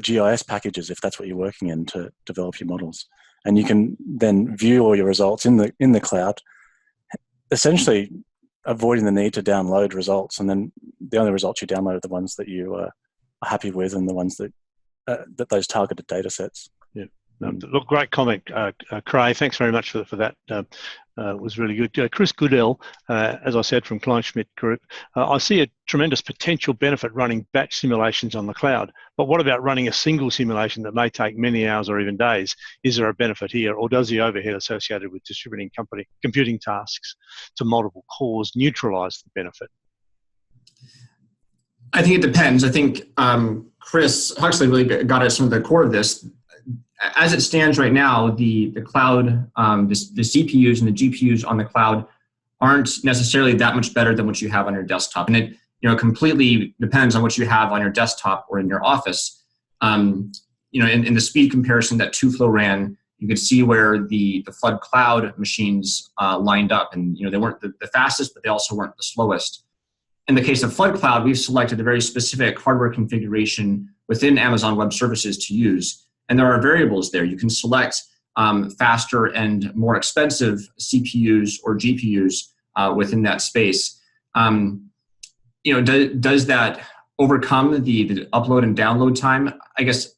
Speaker 3: GIS packages if that's what you're working in to develop your models, and you can then view all your results in the cloud, essentially avoiding the need to download results. And then the only results you download are the ones that you are happy with and the ones that those targeted data sets.
Speaker 1: Yeah. Look, great comment, Craig. Thanks very much for that. Was really good. Chris Goodell, as I said, from Client Schmidt Group. I see a tremendous potential benefit running batch simulations on the cloud. But what about running a single simulation that may take many hours or even days? Is there a benefit here, or does the overhead associated with distributing computing tasks to multiple cores neutralize the benefit?
Speaker 2: I think it depends. I think Chris Huxley really got at some of the core of this. As it stands right now, the cloud, the CPUs and the GPUs on the cloud aren't necessarily that much better than what you have on your desktop. And it completely depends on what you have on your desktop or in your office. In the speed comparison that TUFLOW ran, you could see where the Flood Cloud machines lined up. And they weren't the fastest, but they also weren't the slowest. in the case of Flood Cloud, we've selected a very specific hardware configuration within Amazon Web Services to use. And there are variables there. You can select faster and more expensive CPUs or GPUs within that space. Does that overcome the upload and download time? I guess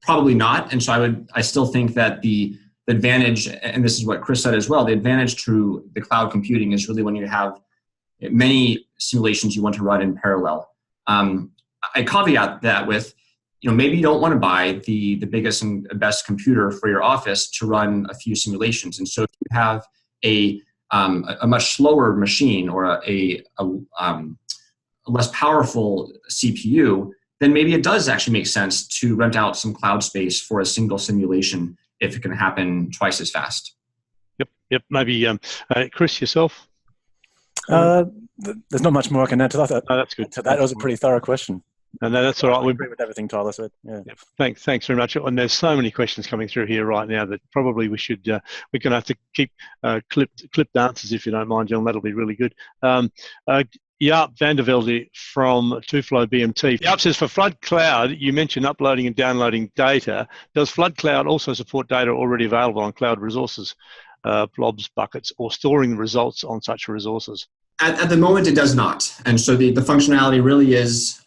Speaker 2: probably not. And so I still think that the advantage, and this is what Chris said as well, the advantage to the cloud computing is really when you have many simulations you want to run in parallel. I caveat that with, maybe you don't want to buy the biggest and best computer for your office to run a few simulations. And so if you have a much slower machine or a less powerful CPU, then maybe it does actually make sense to rent out some cloud space for a single simulation if it can happen twice as fast.
Speaker 1: Yep. Maybe Chris, yourself?
Speaker 3: There's not much more I can add to that.
Speaker 1: Oh, that's good.
Speaker 3: That was a pretty thorough question.
Speaker 1: And that's all right.
Speaker 3: We agree with everything Tyler said. Yeah.
Speaker 1: Thanks very much. And there's so many questions coming through here right now that probably we're going to have to keep clipped answers if you don't mind, John. That'll be really good. Jaap Vandervelde from TUFLOW BMT. Jaap says, for Flood Cloud, you mentioned uploading and downloading data. Does Flood Cloud also support data already available on cloud resources, blobs, buckets, or storing the results on such resources?
Speaker 2: At the moment, it does not. And so the functionality really is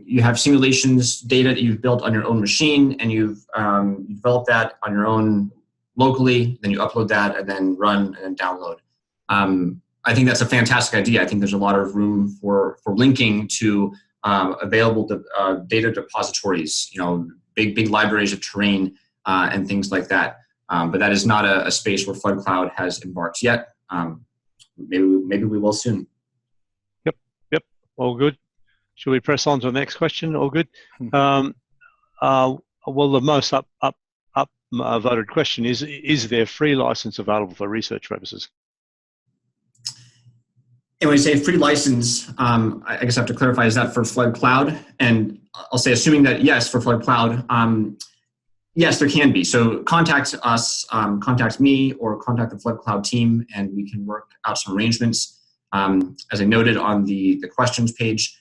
Speaker 2: you have simulations data that you've built on your own machine, and you've developed that on your own locally, then you upload that and then run and then download. I think that's a fantastic idea. I think there's a lot of room for linking to available data depositories, big libraries of terrain and things like that. But that is not a space where Flood Cloud has embarked yet. Maybe we will soon.
Speaker 1: Yep. All good. Should we press on to the next question? All good. Well, the most voted question is there free license available for research purposes?
Speaker 2: And when you say free license, I guess I have to clarify, is that for Flood Cloud? And I'll say, assuming that yes, for Flood Cloud, yes, there can be. So contact us, contact me, or contact the Flood Cloud team, and we can work out some arrangements. As I noted on the questions page,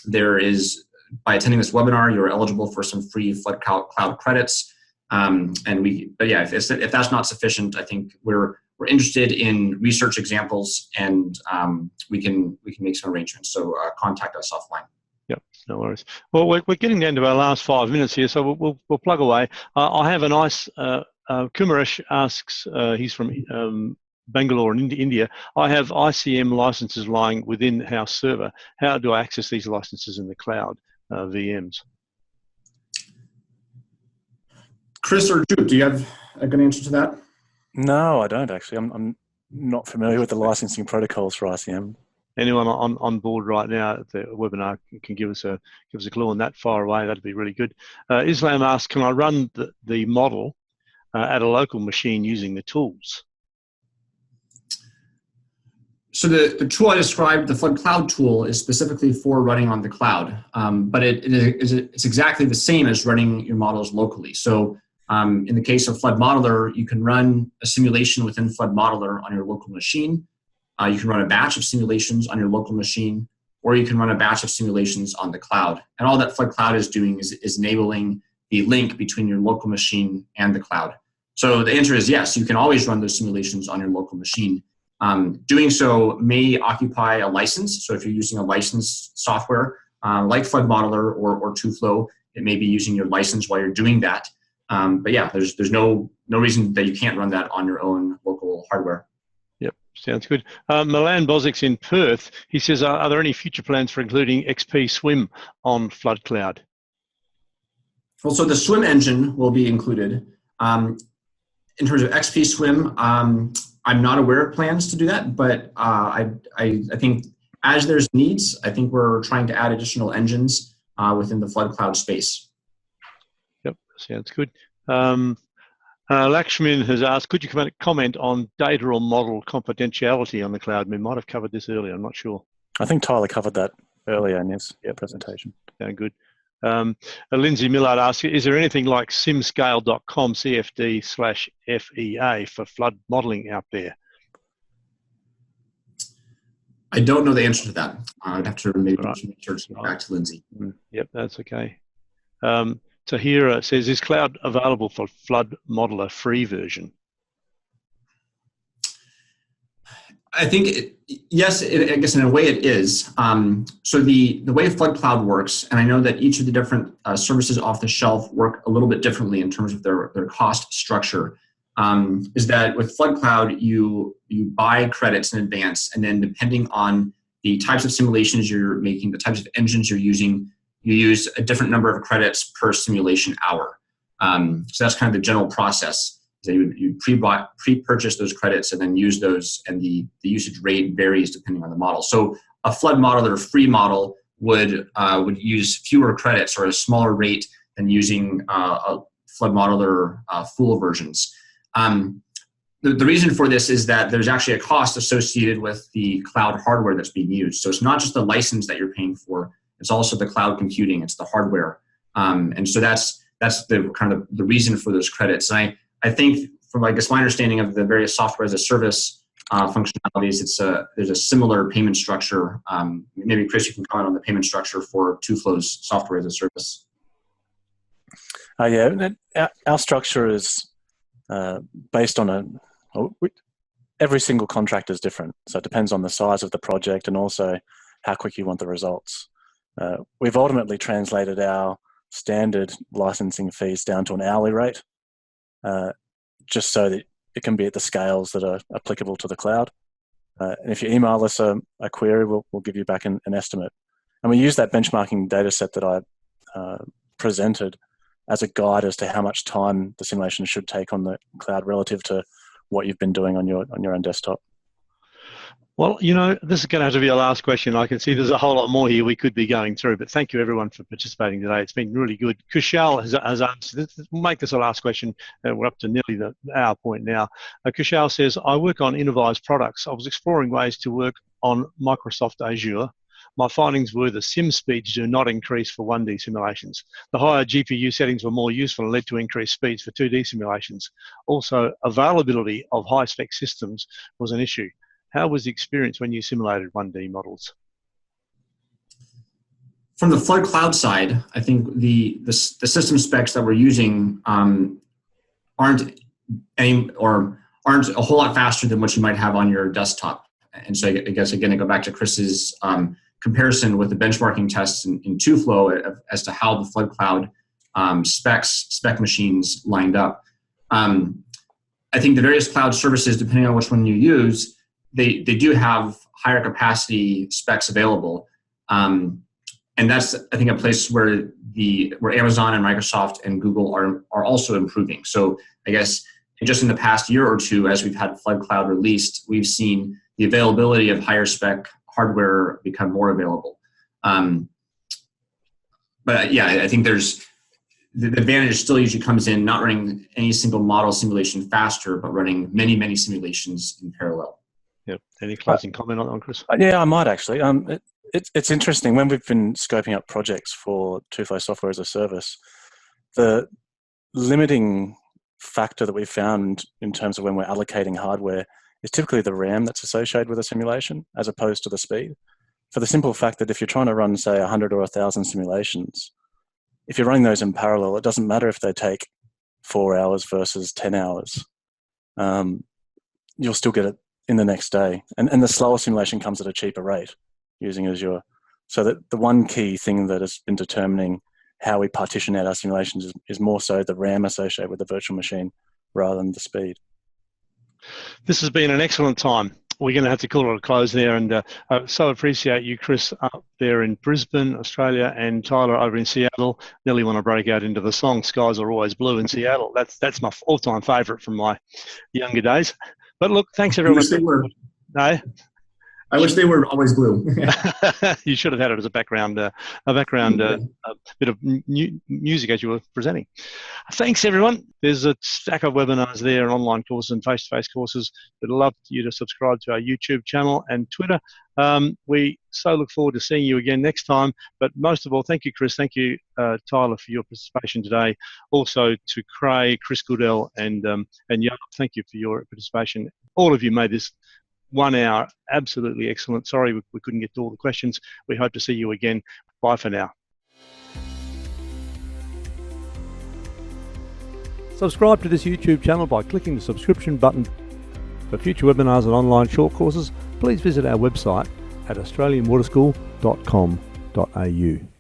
Speaker 2: there is, by attending this webinar, you're eligible for some free Flood Cloud credits. But yeah, if that's not sufficient, I think we're interested in research examples, and we can make some arrangements. So contact us offline.
Speaker 1: Yep, no worries. Well, we're getting down to our last 5 minutes here, so we'll plug away. I have a nice Kumaresh asks. He's from Bangalore in India. I have ICM licenses lying within house server. How do I access these licenses in the cloud VMs?
Speaker 2: Chris or Jude, do you have a good answer to that?
Speaker 3: No, I don't actually. I'm not familiar with the licensing protocols for ICM.
Speaker 1: Anyone on board right now at the webinar can give us a clue on that. Far away, that'd be really good. Islam asks, can I run the model at a local machine using the tools?
Speaker 2: So the tool I described, the Flood Cloud tool, is specifically for running on the cloud, but it's exactly the same as running your models locally. So in the case of Flood Modeller, you can run a simulation within Flood Modeller on your local machine. You can run a batch of simulations on your local machine, or you can run a batch of simulations on the cloud. And all that Flood Cloud is doing is enabling the link between your local machine and the cloud. So the answer is yes, you can always run those simulations on your local machine. Doing so may occupy a license. So if you're using a licensed software like Flood Modeller or TUFLOW, it may be using your license while you're doing that. But yeah, there's no reason that you can't run that on your own local hardware.
Speaker 1: Yep, sounds good. Milan Bozic's in Perth. He says, are there any future plans for including XP Swim on Flood Cloud?
Speaker 2: Well, so the Swim engine will be included. In terms of XP Swim, I'm not aware of plans to do that, but I think as there's needs, I think we're trying to add additional engines within the Flood Cloud space.
Speaker 1: Yep, sounds good. Lakshmin has asked, could you comment on data or model confidentiality on the cloud? We might have covered this earlier, I'm not sure.
Speaker 3: I think Tyler covered that earlier in his presentation.
Speaker 1: Yeah, good. Lindsay Millard asks, is there anything like simscale.com CFD/FEA for flood modeling out there?
Speaker 2: I don't know the answer to that. I'd have to maybe
Speaker 1: Right.
Speaker 2: make sure to back to Lindsay.
Speaker 1: Yep, that's okay. So here it says, is cloud available for Flood Modeller free version?
Speaker 2: I think, yes, I guess in a way it is. So the way Flood Cloud works, and I know that each of the different services off the shelf work a little bit differently in terms of their cost structure, is that with Flood Cloud, you buy credits in advance, and then depending on the types of simulations you're making, the types of engines you're using, you use a different number of credits per simulation hour. So that's kind of the general process. So you pre-purchase those credits and then use those, and the usage rate varies depending on the model. So a Flood Modeller free model would use fewer credits or a smaller rate than using a Flood Modeller full versions. The reason for this is that there's actually a cost associated with the cloud hardware that's being used. So it's not just the license that you're paying for; it's also the cloud computing. It's the hardware, and so that's the kind of the reason for those credits. And I think, from I guess my understanding of the various software as a service functionalities, there's a similar payment structure. Maybe Chris, you can comment on the payment structure for TUFLOW's software as a service.
Speaker 3: Yeah, our structure is based on every single contract is different. So it depends on the size of the project and also how quick you want the results. We've ultimately translated our standard licensing fees down to an hourly rate, just so that it can be at the scales that are applicable to the cloud. And if you email us a query, we'll give you back an estimate. And we use that benchmarking data set that I presented as a guide as to how much time the simulation should take on the cloud relative to what you've been doing on your own desktop.
Speaker 1: Well, you know, this is going to have to be our last question. I can see there's a whole lot more here we could be going through, but thank you everyone for participating today. It's been really good. Kushal has answered. We'll make this a last question. We're up to nearly the hour point now. Kushal says, I work on Innovize products. I was exploring ways to work on Microsoft Azure. My findings were the sim speeds do not increase for 1D simulations. The higher GPU settings were more useful and led to increased speeds for 2D simulations. Also, availability of high-spec systems was an issue. How was the experience when you simulated 1D models?
Speaker 2: From the Flood Cloud side, I think the system specs that we're using aren't a whole lot faster than what you might have on your desktop. And so I guess, again, I go back to Chris's comparison with the benchmarking tests in TUFLOW as to how the Flood Cloud spec machines lined up. I think the various cloud services, depending on which one you use, they do have higher capacity specs available. And that's, I think, a place where Amazon and Microsoft and Google are also improving. So I guess just in the past year or two, as we've had Flood Cloud released, we've seen the availability of higher spec hardware become more available. But yeah, I think there's the advantage still usually comes in not running any single model simulation faster, but running many, many simulations in parallel.
Speaker 1: Yep. Any closing comment on Chris?
Speaker 3: Yeah, I might actually. It's interesting when we've been scoping up projects for TUFLOW software as a service. The limiting factor that we've found in terms of when we're allocating hardware is typically the RAM that's associated with a simulation as opposed to the speed. For the simple fact that if you're trying to run, say, 100 or 1,000 simulations, if you're running those in parallel, it doesn't matter if they take 4 hours versus 10 hours. You'll still get it in the next day. And the slower simulation comes at a cheaper rate using Azure. So that the one key thing that has been determining how we partition out our simulations is more so the RAM associated with the virtual machine rather than the speed.
Speaker 1: This has been an excellent time. We're going to have to call it a close there, and I so appreciate you, Chris, up there in Brisbane, Australia, and Tyler over in Seattle. Nearly want to break out into the song "Skies Are Always Blue" in Seattle. That's my all-time favourite from my younger days. But look, thanks everyone.
Speaker 2: I wish they were.
Speaker 1: No?
Speaker 2: I wish they were always blue.
Speaker 1: You should have had it as a background bit of music as you were presenting. Thanks, everyone. There's a stack of webinars there and online courses and face-to-face courses. We'd love you to subscribe to our YouTube channel and Twitter. We so look forward to seeing you again next time. But most of all, thank you, Chris. Thank you, Tyler, for your participation today. Also to Craig, Chris Goodell, and Jan, thank you for your participation. All of you made this 1 hour. Absolutely excellent. Sorry we couldn't get to all the questions. We hope to see you again. Bye for now.
Speaker 4: Subscribe to this YouTube channel by clicking the subscription button. For future webinars and online short courses, please visit our website at australianwaterschool.com.au.